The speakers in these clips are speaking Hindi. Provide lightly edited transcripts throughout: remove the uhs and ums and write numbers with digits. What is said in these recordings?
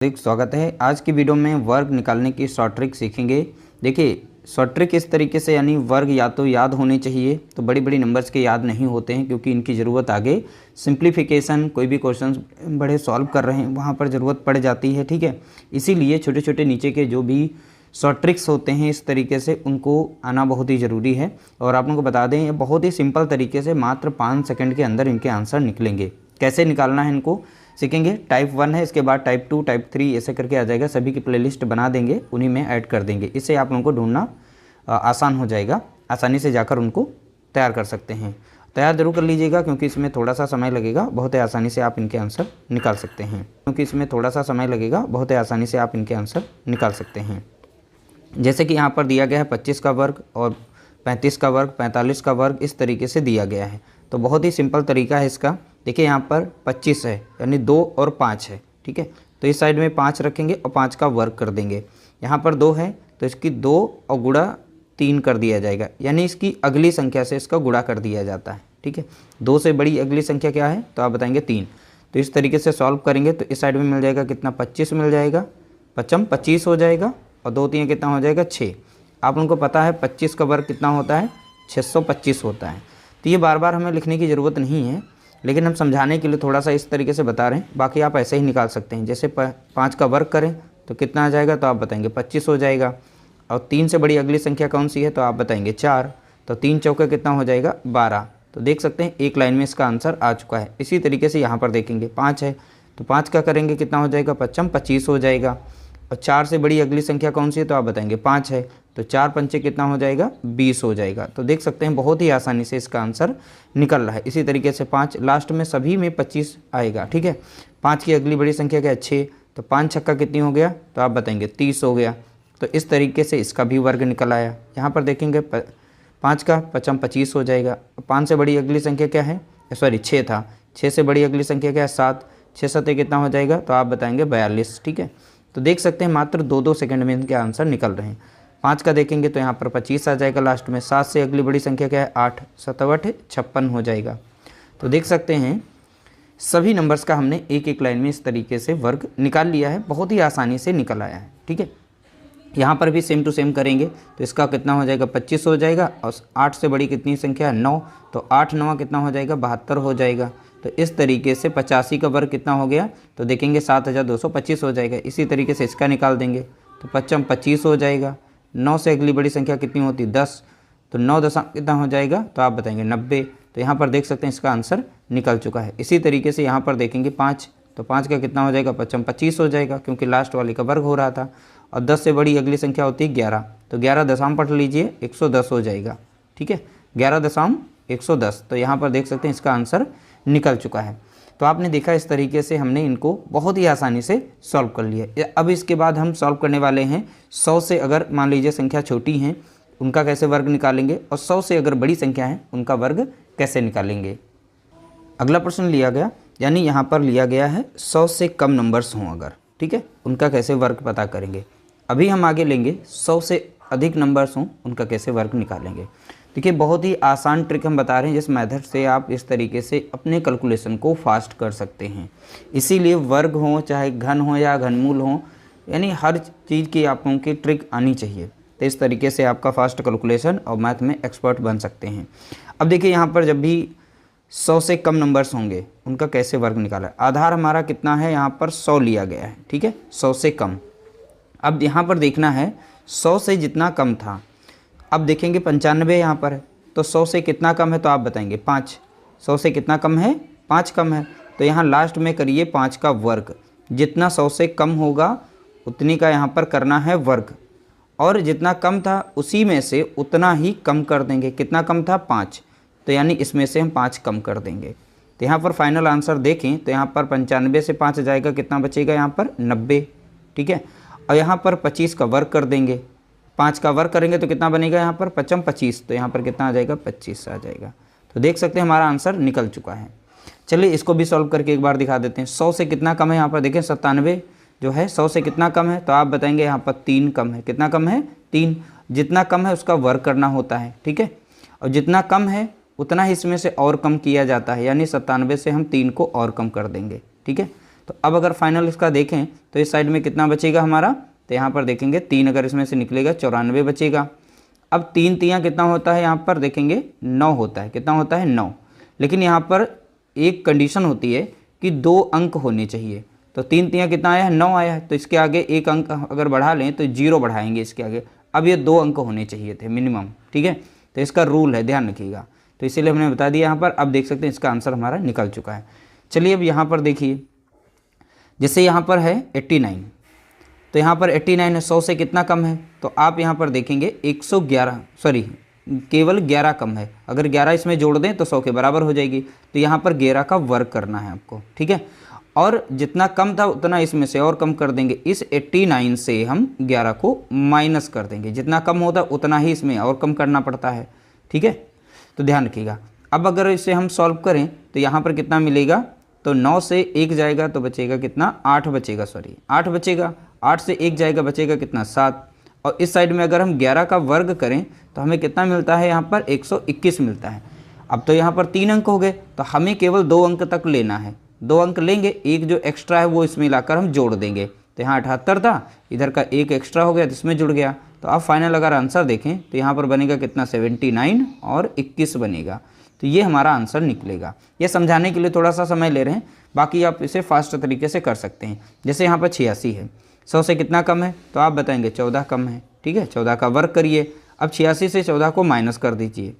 स्वागत है। आज की वीडियो में वर्ग निकालने की शॉर्ट ट्रिक सीखेंगे। देखिए शॉर्ट ट्रिक इस तरीके से, यानी वर्ग या तो याद होने चाहिए, तो बड़ी बड़ी नंबर्स के याद नहीं होते हैं क्योंकि इनकी ज़रूरत आगे सिंप्लीफिकेशन, कोई भी क्वेश्चन बड़े सॉल्व कर रहे हैं वहाँ पर ज़रूरत पड़ जाती है। ठीक है, इसीलिए छोटे छोटे नीचे के जो भी शॉर्ट ट्रिक्स होते हैं इस तरीके से उनको आना बहुत ही ज़रूरी है। और आप लोगों को बता दें, ये बहुत ही सिंपल तरीके से मात्र 5 सेकंड के अंदर इनके आंसर निकलेंगे। कैसे निकालना है इनको सीखेंगे। टाइप 1 है, इसके बाद टाइप 2, टाइप 3 ऐसे करके आ जाएगा। सभी की प्लेलिस्ट बना देंगे, उन्हीं में ऐड कर देंगे। इससे आप लोगों को ढूंढना आसान हो जाएगा, आसानी से जाकर उनको तैयार कर सकते हैं। तैयार जरूर कर लीजिएगा क्योंकि इसमें थोड़ा सा समय लगेगा, बहुत ही आसानी से आप इनके आंसर निकाल सकते हैं। जैसे कि यहाँ पर दिया गया है 25 का वर्ग और 35 का वर्ग, 45 का वर्ग, इस तरीके से दिया गया है। तो बहुत ही सिंपल तरीका है इसका। देखिए यहाँ पर 25 है, यानी 2 और 5 है। ठीक है, तो इस साइड में 5 रखेंगे और 5 का वर्ग कर देंगे। यहाँ पर 2 है तो इसकी 2 और गुणा 3 कर दिया जाएगा, यानी इसकी अगली संख्या से इसका गुणा कर दिया जाता है। ठीक है, 2 से बड़ी अगली संख्या क्या है तो आप बताएंगे 3। तो इस तरीके से सॉल्व करेंगे तो इस साइड में मिल जाएगा कितना, 25 मिल जाएगा, 25 हो जाएगा और 2 3 कितना हो जाएगा 6। आप लोगों को पता है 25 का वर्ग कितना होता है, 625 होता है। तो ये बार बार हमें लिखने की ज़रूरत नहीं है, लेकिन हम समझाने के लिए थोड़ा सा इस तरीके से बता रहे हैं। बाकी आप ऐसे ही निकाल सकते हैं। जैसे 5 का वर्ग करें तो कितना आ जाएगा तो आप बताएंगे 25 हो जाएगा। और 3 से बड़ी अगली संख्या कौन सी है तो आप बताएंगे 4। तो 3 चौके कितना हो जाएगा 12। तो देख सकते हैं एक लाइन में इसका आंसर आ चुका है। इसी तरीके से यहाँ पर देखेंगे 5 है तो 5 का करेंगे कितना हो जाएगा 25 हो जाएगा। और 4 से बड़ी अगली संख्या कौन सी है तो आप बताएंगे 5 है तो 4 पंचे कितना हो जाएगा 20 हो जाएगा। तो देख सकते हैं बहुत ही आसानी से इसका आंसर निकल रहा है। इसी तरीके से 5 लास्ट में सभी में 25 आएगा। ठीक है, 5 की अगली बड़ी संख्या क्या है 6, तो 5 छक्का कितनी हो गया तो आप बताएंगे 30 हो गया। तो इस तरीके से इसका भी वर्ग निकल आया। यहाँ पर देखेंगे 5 का 25 हो जाएगा। 5 से बड़ी अगली संख्या क्या है, सॉरी 6 था, 6 से बड़ी अगली संख्या क्या है 7, 6 7 कितना हो जाएगा तो आप बताएंगे 42। ठीक है, तो देख सकते हैं मात्र 2-2 सेकंड में इनके आंसर निकल रहे हैं। 5 का देखेंगे तो यहाँ पर 25 आ जाएगा लास्ट में। 7 से अगली बड़ी संख्या क्या है 8, 7 8 56 हो जाएगा। तो देख सकते हैं सभी नंबर्स का हमने एक एक लाइन में इस तरीके से वर्ग निकाल लिया है, बहुत ही आसानी से निकल आया है। ठीक है, यहाँ पर भी सेम टू सेम करेंगे तो इसका कितना हो जाएगा 25 हो जाएगा। और 8 से बड़ी कितनी संख्या है 9, तो 8 9 कितना हो जाएगा 72 हो जाएगा। तो इस तरीके से 85 का वर्ग कितना हो गया तो देखेंगे 7225 हो जाएगा। इसी तरीके से इसका निकाल देंगे तो 25 हो जाएगा। 9 से अगली बड़ी संख्या कितनी होती 10, तो 9 दशा कितना हो जाएगा तो आप बताएंगे 90। तो यहाँ पर देख सकते हैं इसका आंसर निकल चुका है। इसी तरीके से यहाँ पर देखेंगे 5, तो 5 का कितना हो जाएगा 25 हो जाएगा क्योंकि लास्ट वाले का वर्ग हो रहा था। और 10 से बड़ी अगली संख्या होती है 11, तो 11 दशम पढ़ लीजिए 110 हो जाएगा। ठीक है, 11.110। तो यहाँ पर देख सकते हैं इसका आंसर निकल चुका है। तो आपने देखा इस तरीके से हमने इनको बहुत ही आसानी से सॉल्व कर लिया। अब इसके बाद हम सॉल्व करने वाले हैं 100 से अगर मान लीजिए संख्या छोटी हैं उनका कैसे वर्ग निकालेंगे, और 100 से अगर बड़ी संख्या है उनका वर्ग कैसे निकालेंगे। अगला प्रश्न लिया गया, यानी यहाँ पर लिया गया है 100 से कम नंबर्स हों अगर, ठीक है, उनका कैसे वर्ग पता करेंगे। अभी हम आगे लेंगे 100 से अधिक नंबर्स हों उनका कैसे वर्ग निकालेंगे। देखिए बहुत ही आसान ट्रिक हम बता रहे हैं जिस मेथड से आप इस तरीके से अपने कैलकुलेशन को फास्ट कर सकते हैं। इसीलिए वर्ग हो चाहे घन हो या घनमूल हो, यानी हर चीज़ की आप लोगों की ट्रिक आनी चाहिए। तो इस तरीके से आपका फास्ट कैलकुलेशन और मैथ में एक्सपर्ट बन सकते हैं। अब देखिए यहाँ पर जब भी 100 से कम नंबर्स होंगे उनका कैसे वर्ग निकाला। आधार हमारा कितना है यहाँ पर 100 लिया गया है। ठीक है, 100 से कम। अब यहाँ पर देखना है 100 से जितना कम था। अब देखेंगे 95 यहाँ पर है, तो 100 से कितना कम है तो आप बताएंगे 5। 100 से कितना कम है 5 कम है, तो यहाँ लास्ट में करिए 5 का वर्ग। जितना 100 से कम होगा उतनी का यहाँ पर करना है वर्ग, और जितना कम था उसी में से उतना ही कम कर देंगे। कितना कम था 5, तो यानी इसमें से हम 5 कम कर देंगे। तो यहाँ पर फाइनल आंसर देखें तो यहाँ पर 95 से 5 जाएगा, कितना बचेगा यहाँ पर 90। ठीक है, और यहाँ पर 25 का वर्ग कर देंगे। 5 का वर्ग करेंगे तो कितना बनेगा यहाँ पर 25, तो यहाँ पर कितना आ जाएगा 25 आ जाएगा। तो देख सकते हैं हमारा आंसर निकल चुका है। चलिए इसको भी सॉल्व करके एक बार दिखा देते हैं। 100 से कितना कम है यहाँ पर देखें 97 जो है 100 से कितना कम है, तो आप बताएंगे यहाँ पर 3 कम है। कितना कम है 3। जितना कम है उसका वर्ग करना होता है। ठीक है, और जितना कम है उतना ही इसमें से और कम किया जाता है, यानी 97 से हम 3 को और कम कर देंगे। ठीक है, तो अब अगर फाइनल इसका देखें तो इस साइड में कितना बचेगा हमारा, तो यहाँ पर देखेंगे 3 अगर इसमें से निकलेगा 94 बचेगा। अब 3 तियाँ कितना होता है, यहाँ पर देखेंगे 9 होता है, कितना होता है 9। लेकिन यहाँ पर एक कंडीशन होती है कि 2 अंक होने चाहिए। तो 3 तियाँ कितना आया है, 9 आया है, तो इसके आगे एक अंक अगर बढ़ा लें तो 0 बढ़ाएंगे इसके आगे। अब ये 2 अंक होने चाहिए थे मिनिमम, ठीक है, तो इसका रूल है, ध्यान रखिएगा। तो इसीलिए हमने बता दिया यहाँ पर। अब देख सकते हैं इसका आंसर हमारा निकल चुका है। चलिए अब यहाँ पर देखिए, जैसे यहाँ पर है 89, तो यहाँ पर 89 है, 100 से कितना कम है, तो आप यहाँ पर देखेंगे 111 सॉरी केवल 11 कम है। अगर 11 इसमें जोड़ दें तो 100 के बराबर हो जाएगी। तो यहाँ पर 11 का वर्ग करना है आपको, ठीक है, और जितना कम था उतना इसमें से और कम कर देंगे। इस 89 से हम 11 को माइनस कर देंगे, जितना कम होता उतना ही इसमें और कम करना पड़ता है, ठीक है, तो ध्यान रखिएगा। अब अगर इसे हम सॉल्व करें तो यहाँ पर कितना मिलेगा, तो 9 से 1 जाएगा तो बचेगा कितना, 8 बचेगा, सॉरी 8 बचेगा। 8 से 1 जाएगा बचेगा कितना, 7। और इस साइड में अगर हम 11 का वर्ग करें तो हमें कितना मिलता है, यहाँ पर 121 मिलता है। अब तो यहाँ पर 3 अंक हो गए, तो हमें केवल 2 अंक तक लेना है। 2 अंक लेंगे, एक जो एक्स्ट्रा है वो इसमें लाकर हम जोड़ देंगे। तो यहाँ 78 था, इधर का एक एक्स्ट्रा हो गया तो इसमें जुड़ गया। तो आप फाइनल अगर आंसर देखें तो यहाँ पर बनेगा कितना, 79 और 21 बनेगा। तो ये हमारा आंसर निकलेगा। ये समझाने के लिए थोड़ा सा समय ले रहे हैं, बाकी आप इसे फास्ट तरीके से कर सकते हैं। जैसे यहाँ पर 86 है, 100 से कितना कम है, तो आप बताएंगे 14 कम है, ठीक है, 14 का वर्ग करिए। अब 86 से 14 को माइनस कर दीजिए,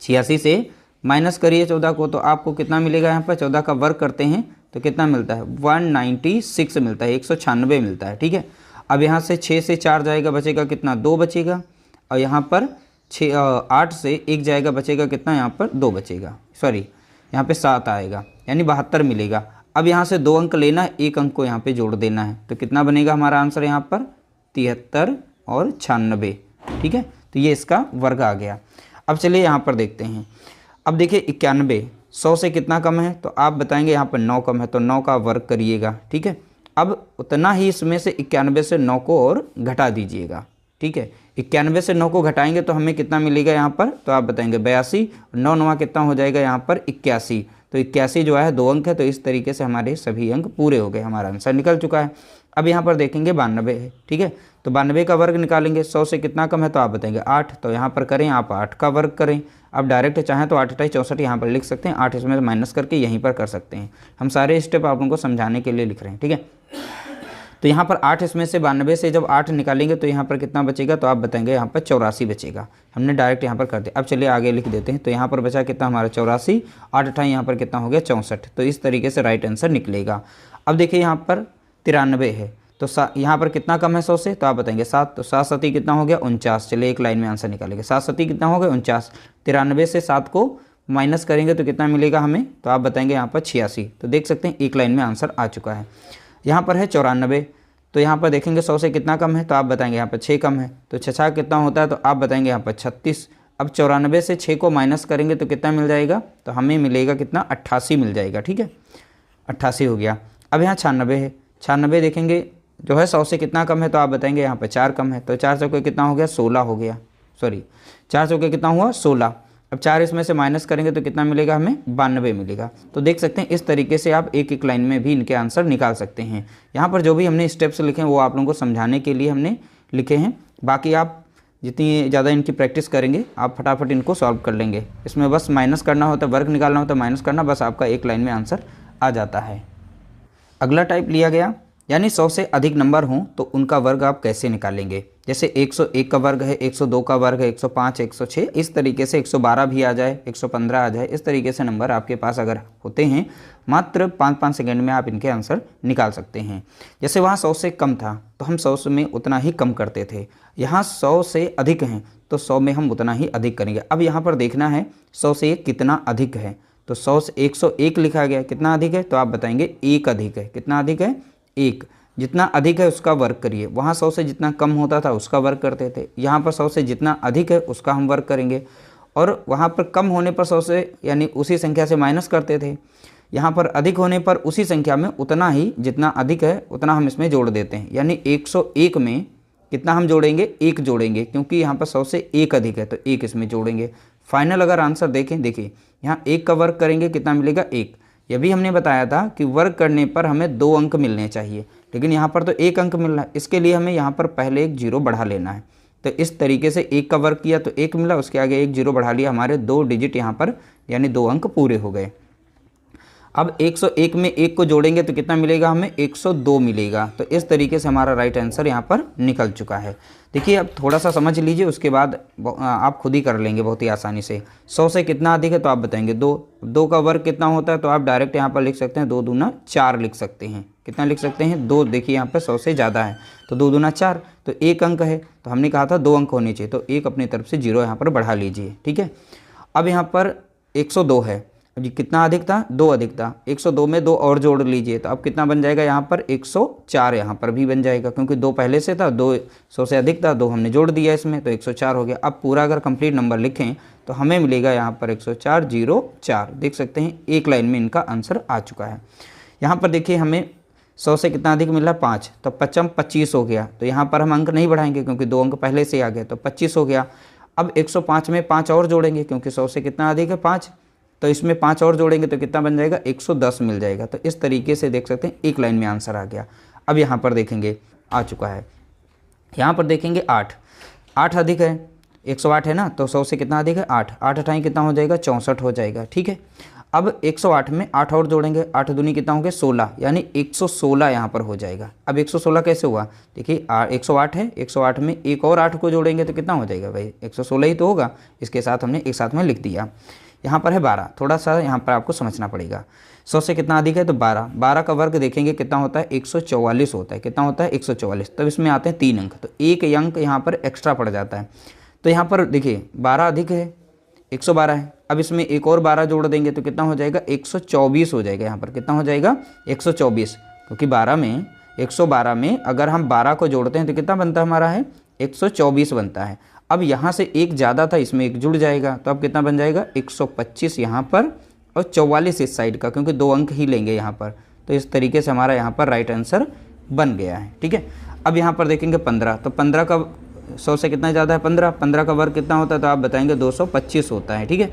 86 से माइनस करिए 14 को, तो आपको कितना मिलेगा, यहाँ पर 14 का वर्ग करते हैं तो कितना मिलता है, 196 मिलता है, 196 मिलता है, ठीक है। अब यहाँ से 6 से 4 जाएगा बचेगा कितना, 2 बचेगा। और यहाँ पर 8 से 1 जाएगा बचेगा कितना, यहाँ पर 2 बचेगा, सॉरी यहाँ पे 7 आएगा, यानी 72 मिलेगा। अब यहाँ से 2 अंक लेना है, एक अंक को यहाँ पे जोड़ देना है, तो कितना बनेगा हमारा आंसर यहाँ पर, 73 और 96, ठीक है। तो ये इसका वर्ग आ गया। अब चलिए यहाँ पर देखते हैं। अब देखिए 91, 100 से कितना कम है, तो आप बताएंगे यहाँ पर 9 कम है, तो 9 का वर्ग करिएगा, ठीक है। अब उतना ही इसमें से 91 से 9 को और घटा दीजिएगा, ठीक है। 91 से 9 को घटाएंगे तो हमें कितना मिलेगा यहाँ पर, तो आप बताएंगे 82, 9 9 कितना हो जाएगा यहाँ पर 81। तो 81 जो है 2 अंक है, तो इस तरीके से हमारे सभी अंक पूरे हो गए, हमारा आंसर निकल चुका है। अब यहाँ पर देखेंगे 92 है, ठीक है, तो 92 का वर्ग निकालेंगे। 100 से कितना कम है, तो आप बताएंगे 8, तो यहाँ पर करें आप 8 का वर्ग करें। आप डायरेक्ट चाहें तो 8 8 64 यहाँ पर लिख सकते हैं, 8 इसमें माइनस करके यहीं पर कर सकते हैं। हम सारे स्टेप आप उनको समझाने के लिए लिख रहे हैं, ठीक है। तो यहाँ पर 8 इसमें से 92 से जब 8 निकालेंगे तो यहाँ पर कितना बचेगा, तो आप बताएंगे यहाँ पर 84 बचेगा। हमने डायरेक्ट यहाँ पर कर दिया। अब चलिए आगे लिख देते हैं। तो यहाँ पर बचा कितना हमारा 84, 8 8 यहाँ पर कितना हो गया 64। तो इस तरीके से राइट आंसर निकलेगा। अब देखिए यहाँ पर 93 है, तो यहाँ पर कितना कम है 100 से, तो आप बताएंगे 7, तो 7 7 कितना हो गया 49। चलिए एक लाइन में आंसर निकालेंगे। 7 7 कितना हो गया 49। 93 से 7 को माइनस करेंगे तो कितना मिलेगा हमें, तो आप बताएंगे यहाँ पर 86। तो देख सकते हैं एक लाइन में आंसर आ चुका है। यहाँ पर है 94, तो यहाँ पर देखेंगे 100 से कितना कम है, तो आप बताएंगे यहाँ पर 6 कम है। तो 6 कितना होता है, तो आप बताएंगे यहाँ पर 36। अब 94 से 6 को माइनस करेंगे तो कितना मिल जाएगा, तो हमें मिलेगा कितना 88 मिल जाएगा, ठीक है, 88 हो गया। अब यहाँ 96 है, 96 देखेंगे जो है 100 से कितना कम है, तो आप बताएंगे यहाँ पर 4 कम है। तो 4 चौके कितना हो गया 16 हो गया, सॉरी 4 चौके कितना हुआ 16। अब 4 इसमें से माइनस करेंगे तो कितना मिलेगा हमें 92 मिलेगा। तो देख सकते हैं इस तरीके से आप एक एक लाइन में भी इनके आंसर निकाल सकते हैं। यहाँ पर जो भी हमने स्टेप्स लिखे हैं वो आप लोगों को समझाने के लिए हमने लिखे हैं। बाकी आप जितनी ज़्यादा इनकी प्रैक्टिस करेंगे आप फटाफट इनको सॉल्व कर लेंगे। इसमें बस माइनस करना होता है, वर्ग निकालना होता है, माइनस करना, बस आपका एक लाइन में आंसर आ जाता है। अगला टाइप लिया गया, यानी 100 से अधिक नंबर हों तो उनका वर्ग आप कैसे निकालेंगे। जैसे 101 का वर्ग है, 102 का वर्ग है, 105, 106, इस तरीके से 112 भी आ जाए, 115 आ जाए, इस तरीके से नंबर आपके पास अगर होते हैं मात्र 5-5 सेकंड में आप इनके आंसर निकाल सकते हैं। जैसे वहाँ 100 से कम था तो हम 100 में उतना ही कम करते थे, यहाँ 100 से अधिक हैं तो 100 में हम उतना ही अधिक करेंगे। अब यहाँ पर देखना है 100 से कितना अधिक है, तो 100 से 101 लिखा गया, कितना अधिक है, तो आप बताएंगे 1 अधिक है। कितना अधिक है 1। जितना अधिक है उसका वर्ग करिए। वहाँ 100 से जितना कम होता था उसका वर्ग करते थे, यहाँ पर 100 से जितना अधिक है उसका हम वर्ग करेंगे। और वहाँ पर कम होने पर 100 से यानी उसी संख्या से माइनस करते थे, यहाँ पर अधिक होने पर उसी संख्या में उतना ही जितना अधिक है उतना हम इसमें जोड़ देते हैं। यानी 101 में कितना हम जोड़ेंगे 1 जोड़ेंगे, क्योंकि यहाँ पर 100 से 1 अधिक है तो 1 इसमें जोड़ेंगे। फाइनल अगर आंसर देखें, देखिए यहाँ 1 का वर्ग करेंगे कितना मिलेगा 1, ये भी हमने बताया था कि वर्ग करने पर हमें 2 अंक मिलने चाहिए, लेकिन यहाँ पर तो 1 अंक मिल रहा है। इसके लिए हमें यहाँ पर पहले एक 0 बढ़ा लेना है। तो इस तरीके से 1 का वर्ग किया तो 1 मिला, उसके आगे एक 0 बढ़ा लिया, हमारे 2 डिजिट यहाँ पर यानी 2 अंक पूरे हो गए। अब 101 में 1 को जोड़ेंगे तो कितना मिलेगा, हमें 102 मिलेगा। तो इस तरीके से हमारा राइट आंसर यहाँ पर निकल चुका है। देखिए अब थोड़ा सा समझ लीजिए, उसके बाद आप खुद ही कर लेंगे बहुत ही आसानी से। 100 से कितना अधिक है तो आप बताएंगे 2। 2 का वर्ग कितना होता है तो आप डायरेक्ट यहाँ पर लिख सकते हैं 2 दूना 4 लिख सकते हैं। कितना लिख सकते हैं 2। देखिए यहाँ पर 100 से ज़्यादा है तो 2 दूना 4, तो 1 अंक है तो हमने कहा था 2 अंक होने चाहिए, तो 1 अपनी तरफ से 0 यहाँ पर बढ़ा लीजिए। ठीक है, अब यहाँ पर 102 है, जी कितना अधिक था, 2 अधिक था। 102 में 2 और जोड़ लीजिए तो अब कितना बन जाएगा, यहाँ पर 104 यहाँ पर भी बन जाएगा, क्योंकि 2 पहले से था, 200 से अधिक था, 2 हमने जोड़ दिया इसमें तो 104 हो गया। अब पूरा अगर कंप्लीट नंबर लिखें तो हमें मिलेगा यहाँ पर 10404। देख सकते हैं एक लाइन में इनका आंसर आ चुका है। यहाँ पर देखिए हमें 100 से कितना अधिक मिला 5, तो 5 25 हो गया। तो यहाँ पर हम अंक नहीं बढ़ाएंगे क्योंकि 2 अंक पहले से आ गए, तो 25 हो गया। अब 105 में 5 और जोड़ेंगे क्योंकि 100 से कितना अधिक है 5, तो इसमें 5 और जोड़ेंगे तो कितना बन जाएगा 110 मिल जाएगा। तो इस तरीके से देख सकते हैं एक लाइन में आंसर आ गया। अब यहाँ पर देखेंगे आ चुका है, यहाँ पर देखेंगे 8 अधिक है, 108 है ना, तो 100 से कितना अधिक है 8, 8 अठाई कितना हो जाएगा 64 हो जाएगा। ठीक है, अब 108 में 8 और जोड़ेंगे, 8 दूनी कितना होंगे 16, यानी 116 यहाँ पर हो जाएगा। अब 116 कैसे हुआ, देखिए 108 है, 108 में एक और 8 को जोड़ेंगे तो कितना हो जाएगा भाई 116 ही तो होगा। इसके साथ हमने एक साथ में लिख दिया। यहाँ पर है 12, थोड़ा सा यहाँ पर आपको समझना पड़ेगा। 100 से कितना अधिक है तो 12, 12 का वर्ग देखेंगे कितना होता है 144 होता है। कितना होता है 144, तब इसमें आते हैं 3 अंक, तो एक अंक यहाँ पर एक्स्ट्रा पड़ जाता है। तो यहाँ पर देखिए 12 अधिक है, 112 है, अब इसमें एक और 12 जोड़ देंगे तो कितना हो जाएगा 124 हो जाएगा। यहाँ पर कितना हो जाएगा 124, क्योंकि 112 में अगर हम 12 को जोड़ते हैं तो कितना बनता है हमारा है 124 बनता है। अब यहाँ से एक ज़्यादा था, इसमें एक जुड़ जाएगा, तो अब कितना बन जाएगा 125 यहाँ पर और 44 इस साइड का, क्योंकि 2 अंक ही लेंगे यहाँ पर। तो इस तरीके से हमारा यहाँ पर राइट आंसर बन गया है। ठीक है, अब यहाँ पर देखेंगे 15, तो 15 का 100 से कितना ज़्यादा है 15 का वर्ग कितना होता है तो आप बताएंगे 225 होता है। ठीक है,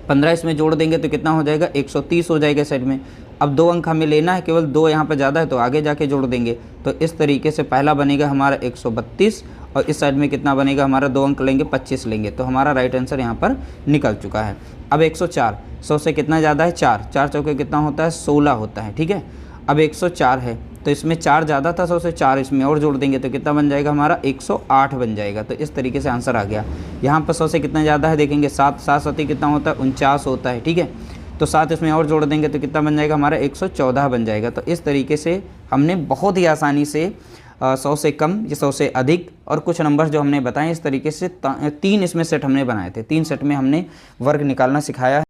15 इसमें जोड़ देंगे तो कितना हो जाएगा 130 हो जाएगा साइड में। अब 2 अंक हमें लेना है, केवल 2 यहाँ पर ज़्यादा है तो आगे जाके जोड़ देंगे। तो इस तरीके से पहला बनेगा हमारा 132 और इस साइड में कितना बनेगा हमारा 2 अंक लेंगे 25 लेंगे, तो हमारा राइट आंसर यहाँ पर निकल चुका है। अब 104, 100 से कितना ज़्यादा है 4, 4 चौके कितना होता है 16 होता है। ठीक है, अब 104 है तो इसमें 4 ज़्यादा था 100 से, 4 इसमें और जोड़ देंगे तो कितना बन जाएगा हमारा 108 बन जाएगा। तो इस तरीके से आंसर आ गया। यहाँ पर 100 से कितना ज़्यादा है देखेंगे 7, 7 सती कितना होता है 49 होता है। ठीक है, तो 7 इसमें और जोड़ देंगे तो कितना बन जाएगा हमारा 114 बन जाएगा। तो इस तरीके से हमने बहुत ही आसानी से 100 से कम या 100 से अधिक और कुछ नंबर जो हमने बताए, इस तरीके से 3 इसमें सेट हमने बनाए थे। 3 सेट में हमने वर्ग निकालना सिखाया है।